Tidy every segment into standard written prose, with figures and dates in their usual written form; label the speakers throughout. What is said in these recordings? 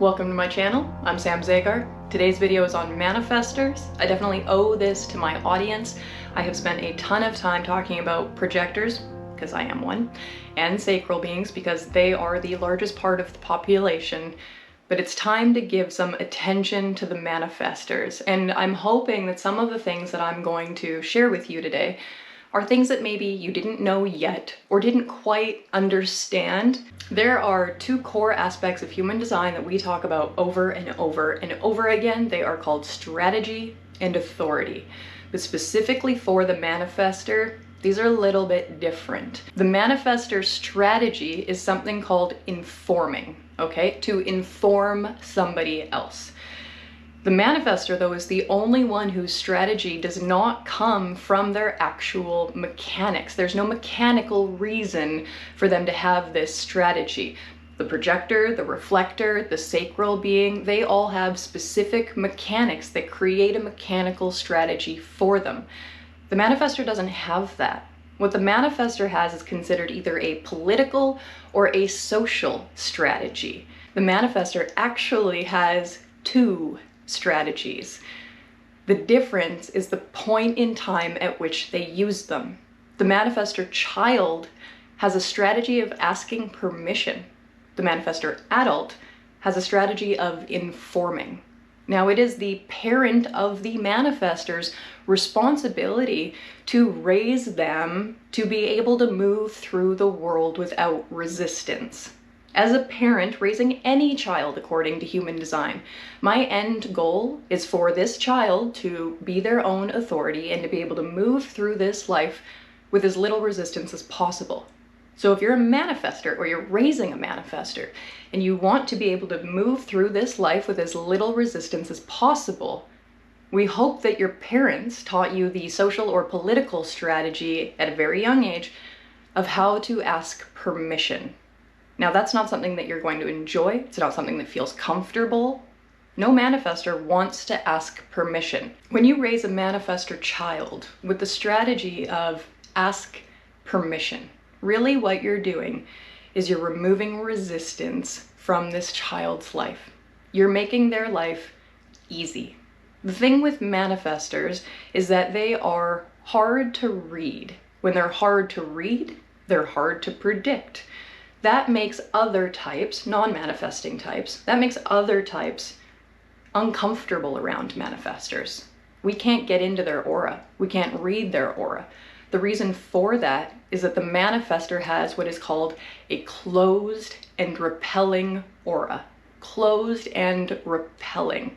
Speaker 1: Welcome to my channel. I'm Sam Zagar. Today's video is on manifestors. I definitely owe this to my audience. I have spent a ton of time talking about projectors, because I am one, and sacral beings because they are the largest part of the population. But it's time to give some attention to the manifestors. And I'm hoping that some of the things that I'm going to share with you today are things that maybe you didn't know yet or didn't quite understand. There are two core aspects of human design that we talk about over and over and over again. They are called strategy and authority. But specifically for the manifestor, these are a little bit different. The manifestor strategy is something called informing, okay? To inform somebody else. The manifestor, though, is the only one whose strategy does not come from their actual mechanics. There's no mechanical reason for them to have this strategy. The projector, the reflector, the sacral being, they all have specific mechanics that create a mechanical strategy for them. The manifestor doesn't have that. What the manifestor has is considered either a political or a social strategy. The manifestor actually has two strategies. The difference is the point in time at which they use them. The manifestor child has a strategy of asking permission. The manifestor adult has a strategy of informing. Now, it is the parent of the manifestor's responsibility to raise them to be able to move through the world without resistance. As a parent raising any child according to human design, my end goal is for this child to be their own authority and to be able to move through this life with as little resistance as possible. So if you're a manifestor or you're raising a manifestor and you want to be able to move through this life with as little resistance as possible, we hope that your parents taught you the social or political strategy at a very young age of how to ask permission. Now, that's not something that you're going to enjoy. It's not something that feels comfortable. No manifestor wants to ask permission. When you raise a manifestor child with the strategy of ask permission, really what you're doing is you're removing resistance from this child's life. You're making their life easy. The thing with manifestors is that they are hard to read. When they're hard to read, they're hard to predict. That makes other types, non-manifesting types, that makes other types uncomfortable around manifestors. We can't get into their aura. We can't read their aura. The reason for that is that the manifestor has what is called a closed and repelling aura. Closed and repelling.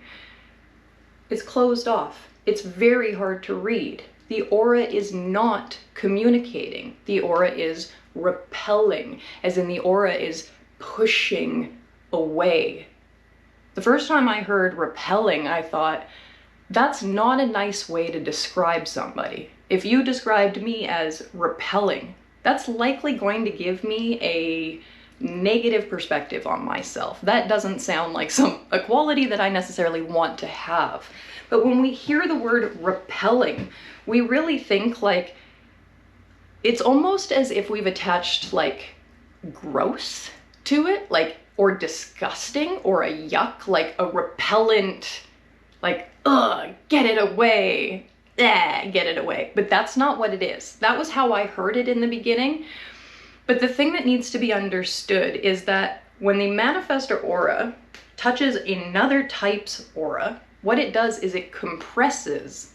Speaker 1: It's closed off. It's very hard to read. The aura is not communicating. The aura is repelling, as in the aura is pushing away. The first time I heard repelling, I thought, that's not a nice way to describe somebody. If you described me as repelling, that's likely going to give me a negative perspective on myself. That doesn't sound like a quality that I necessarily want to have. But when we hear the word repelling, we really think like, it's almost as if we've attached like gross to it, like, or disgusting, or a yuck, like a repellent, like, ugh, get it away, get it away. But that's not what it is. That was how I heard it in the beginning. But the thing that needs to be understood is that when the manifestor aura touches another type's aura, what it does is it compresses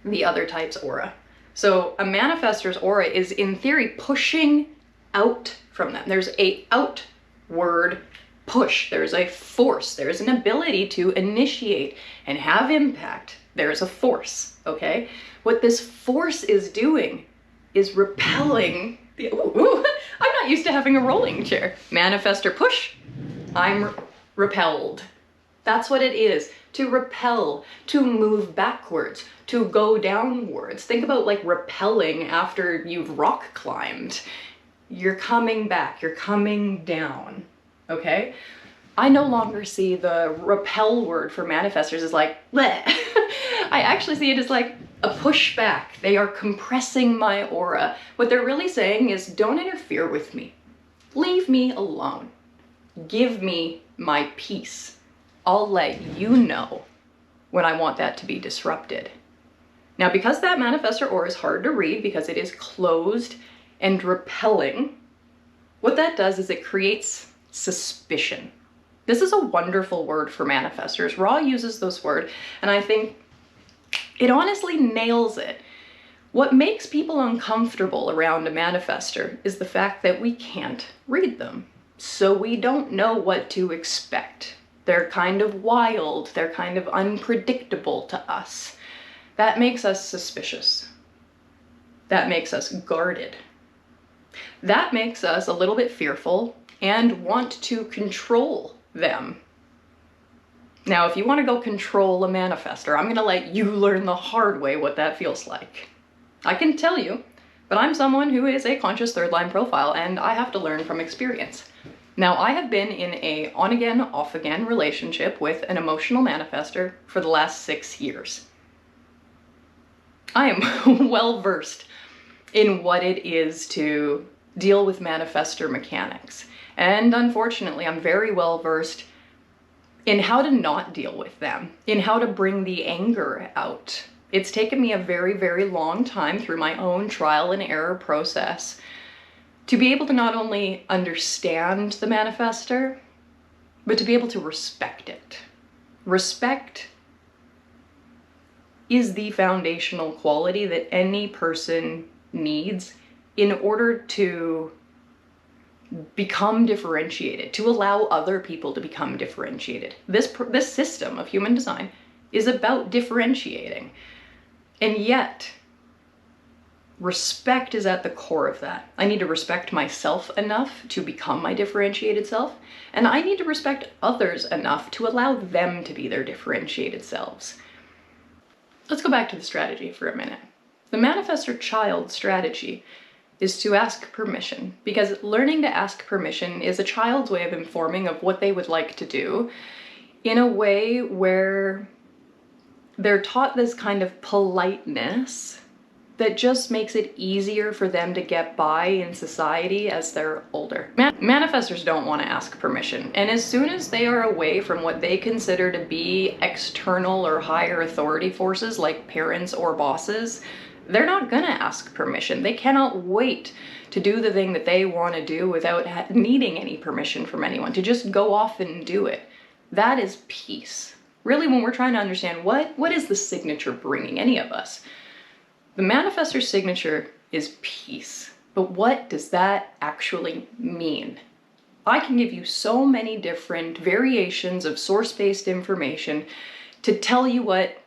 Speaker 1: the other type's aura. So a manifestor's aura is in theory pushing out from them. There's a outward push. There's a force. There's an ability to initiate and have impact. There's a force, okay? What this force is doing is repelling the, I'm not used to having a rolling chair. Manifestor push, I'm repelled. That's what it is, to repel, to move backwards, to go downwards. Think about like repelling after you've rock climbed. You're coming back, you're coming down, okay? I no longer see the repel word for manifestors as like, bleh. I actually see it as like a pushback. They are compressing my aura. What they're really saying is, don't interfere with me. Leave me alone. Give me my peace. I'll let you know when I want that to be disrupted. Now, because that manifestor aura is hard to read because it is closed and repelling, what that does is it creates suspicion. This is a wonderful word for manifestors. Ra uses this word, and I think it honestly nails it. What makes people uncomfortable around a manifestor is the fact that we can't read them. So we don't know what to expect. They're kind of wild, they're kind of unpredictable to us. That makes us suspicious. That makes us guarded. That makes us a little bit fearful and want to control them. Now, if you want to go control a manifestor, I'm going to let you learn the hard way what that feels like. I can tell you, but I'm someone who is a conscious third line profile, and I have to learn from experience. Now, I have been in a on-again, off-again relationship with an emotional manifestor for the last 6 years. I am well versed in what it is to deal with manifestor mechanics. And unfortunately, I'm very well versed in how to not deal with them, in how to bring the anger out. It's taken me a very, very long time through my own trial and error process to be able to not only understand the manifestor, but to be able to respect it. Respect is the foundational quality that any person needs in order to become differentiated, to allow other people to become differentiated. This system of human design is about differentiating. And yet, respect is at the core of that. I need to respect myself enough to become my differentiated self, and I need to respect others enough to allow them to be their differentiated selves. Let's go back to the strategy for a minute. The manifestor child strategy is to ask permission, because learning to ask permission is a child's way of informing of what they would like to do in a way where they're taught this kind of politeness that just makes it easier for them to get by in society as they're older. Manifestors don't want to ask permission, and as soon as they are away from what they consider to be external or higher authority forces like parents or bosses, they're not gonna ask permission. They cannot wait to do the thing that they want to do without needing any permission from anyone, to just go off and do it. That is peace. Really, when we're trying to understand what is the signature bringing any of us, the manifestor signature is peace. But what does that actually mean? I can give you so many different variations of source-based information to tell you what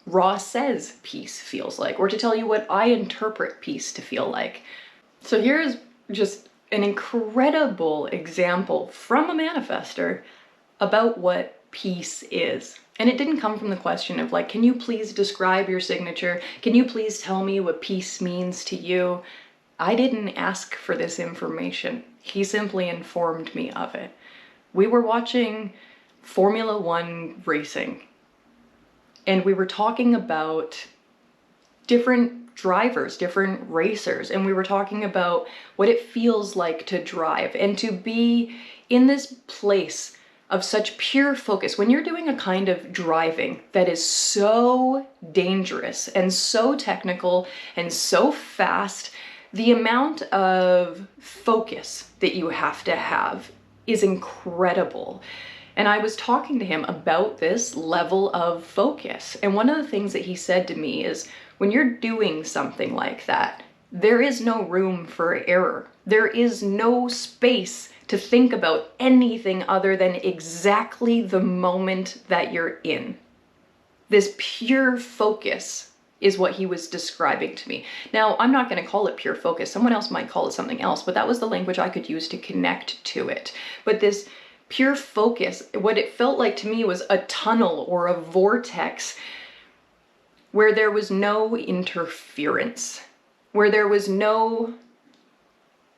Speaker 1: Ra says peace feels like, or to tell you what I interpret peace to feel like. So here's just an incredible example from a manifestor about what peace is. And it didn't come from the question of like, can you please describe your signature? Can you please tell me what peace means to you? I didn't ask for this information. He simply informed me of it. We were watching Formula One racing, and we were talking about different drivers, different racers, and we were talking about what it feels like to drive and to be in this place of such pure focus. When you're doing a kind of driving that is so dangerous and so technical and so fast, the amount of focus that you have to have is incredible. And I was talking to him about this level of focus. And one of the things that he said to me is, when you're doing something like that, there is no room for error. There is no space to think about anything other than exactly the moment that you're in. This pure focus is what he was describing to me. Now, I'm not going to call it pure focus. Someone else might call it something else, but that was the language I could use to connect to it. But this pure focus, what it felt like to me was a tunnel or a vortex where there was no interference, where there was no,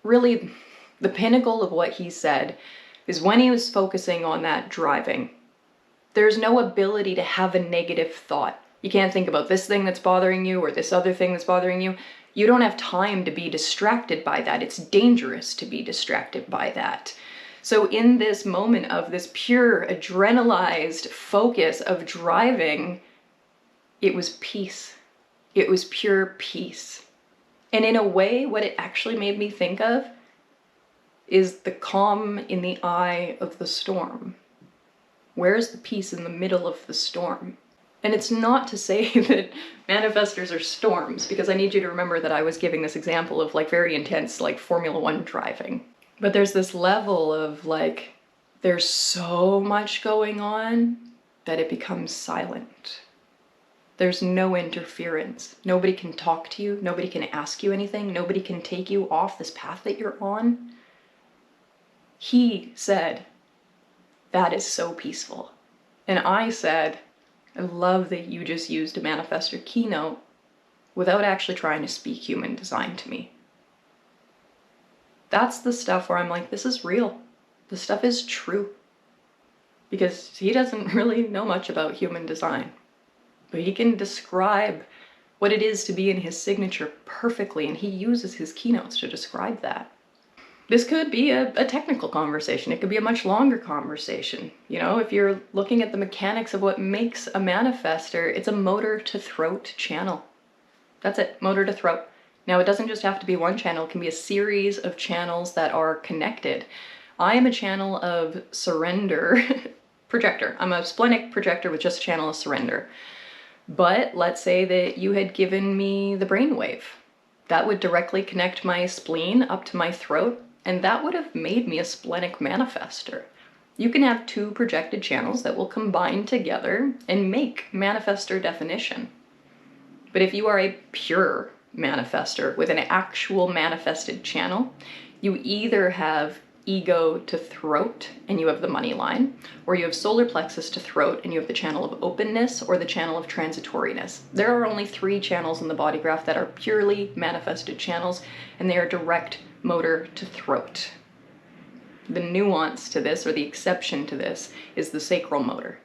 Speaker 1: really, the pinnacle of what he said is when he was focusing on that driving, there's no ability to have a negative thought. You can't think about this thing that's bothering you or this other thing that's bothering you. You don't have time to be distracted by that. It's dangerous to be distracted by that. So in this moment of this pure adrenalized focus of driving, it was peace. It was pure peace. And in a way, what it actually made me think of is the calm in the eye of the storm. Where's the peace in the middle of the storm? And it's not to say that manifestors are storms, because I need you to remember that I was giving this example of like very intense like Formula One driving. But there's this level of like, there's so much going on that it becomes silent. There's no interference. Nobody can talk to you. Nobody can ask you anything. Nobody can take you off this path that you're on. He said, that is so peaceful. And I said, I love that you just used a manifestor keynote without actually trying to speak human design to me. That's the stuff where I'm like, this is real. This stuff is true. Because he doesn't really know much about human design. But he can describe what it is to be in his signature perfectly, and he uses his keynotes to describe that. This could be a technical conversation. It could be a much longer conversation. You know, if you're looking at the mechanics of what makes a manifestor, it's a motor to throat channel. That's it, motor to throat. Now, it doesn't just have to be one channel. It can be a series of channels that are connected. I am a channel of surrender projector. I'm a splenic projector with just a channel of surrender. But let's say that you had given me the brainwave. That would directly connect my spleen up to my throat, and that would have made me a splenic manifestor. You can have two projected channels that will combine together and make manifestor definition. But if you are a pure manifestor with an actual manifested channel, you either have ego to throat and you have the money line, or you have solar plexus to throat and you have the channel of openness or the channel of transitoriness. There are only 3 channels in the body graph that are purely manifested channels, and they are direct motor to throat. The nuance to this, or the exception to this, is the sacral motor.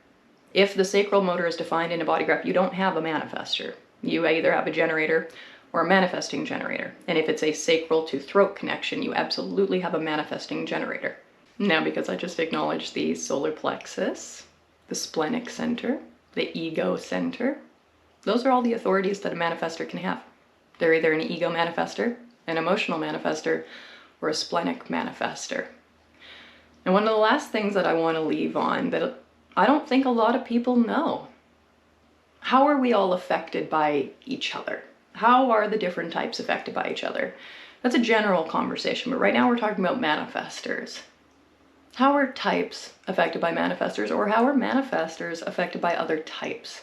Speaker 1: If the sacral motor is defined in a body graph, you don't have a manifestor. You either have a generator or a manifesting generator. And if it's a sacral to throat connection, you absolutely have a manifesting generator. Now, because I just acknowledged the solar plexus, the splenic center, the ego center, those are all the authorities that a manifestor can have. They're either an ego manifestor, an emotional manifestor, or a splenic manifestor. And one of the last things that I want to leave on that I don't think a lot of people know. How are we all affected by each other? How are the different types affected by each other? That's a general conversation, but right now we're talking about manifestors. How are types affected by manifestors, or how are manifestors affected by other types?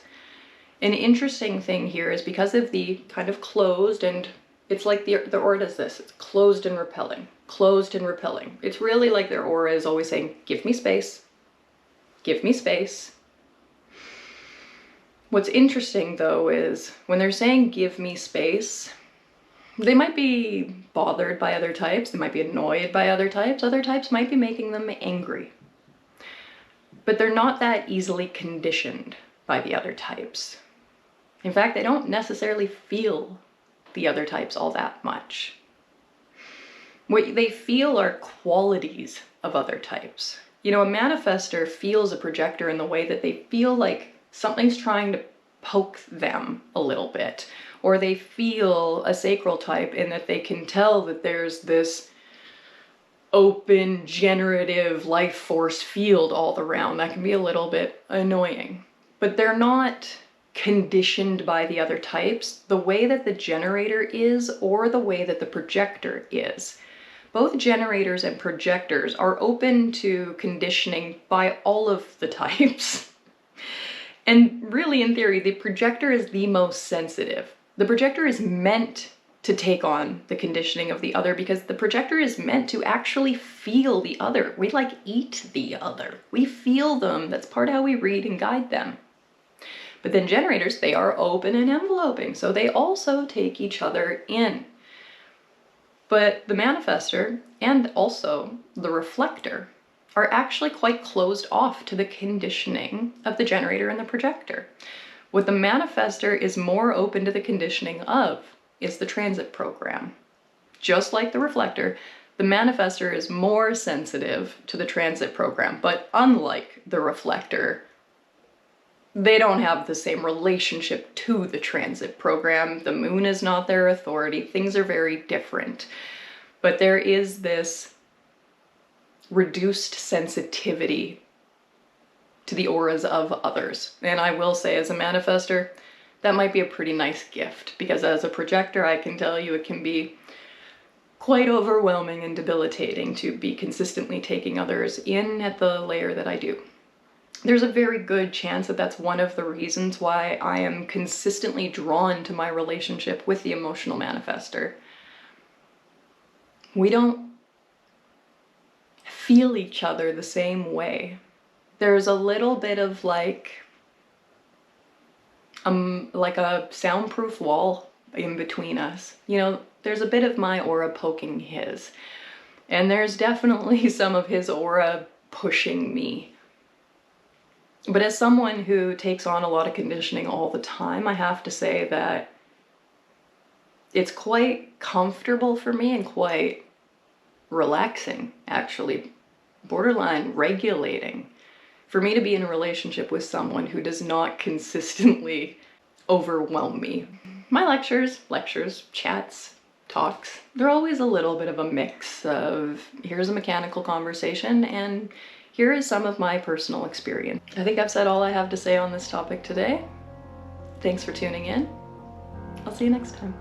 Speaker 1: An interesting thing here is because of the kind of closed, and it's like the aura does this, it's closed and repelling, closed and repelling. It's really like their aura is always saying, give me space, give me space. What's interesting though is when they're saying give me space, they might be bothered by other types, they might be annoyed by other types might be making them angry. But they're not that easily conditioned by the other types. In fact, they don't necessarily feel the other types all that much. What they feel are qualities of other types. You know, a manifestor feels a projector in the way that they feel like something's trying to poke them a little bit, or they feel a sacral type in that they can tell that there's this open, generative life force field all around. That can be a little bit annoying, but they're not conditioned by the other types the way that the generator is, or the way that the projector is. Both generators and projectors are open to conditioning by all of the types. And really, in theory, the projector is the most sensitive. The projector is meant to take on the conditioning of the other because the projector is meant to actually feel the other. We like eat the other. We feel them. That's part of how we read and guide them. But then generators, they are open and enveloping, so they also take each other in. But the manifestor and also the reflector are actually quite closed off to the conditioning of the generator and the projector. What the manifestor is more open to the conditioning of is the transit program. Just like the reflector, The manifestor is more sensitive to the transit program, but unlike the reflector, they don't have the same relationship to the transit program. The moon is not their authority. Things are very different. But there is this reduced sensitivity to the auras of others. And I will say, as a manifestor, that might be a pretty nice gift, because as a projector, I can tell you it can be quite overwhelming and debilitating to be consistently taking others in at the layer that I do. There's a very good chance that that's one of the reasons why I am consistently drawn to my relationship with the emotional manifestor. We don't feel each other the same way. There's a little bit of like a soundproof wall in between us. You know, there's a bit of my aura poking his, and there's definitely some of his aura pushing me. But as someone who takes on a lot of conditioning all the time, I have to say that it's quite comfortable for me and quite relaxing, actually, borderline regulating, for me to be in a relationship with someone who does not consistently overwhelm me. My lectures, chats, talks, they're always a little bit of a mix of here's a mechanical conversation and here is some of my personal experience. I think I've said all I have to say on this topic today. Thanks for tuning in. I'll see you next time.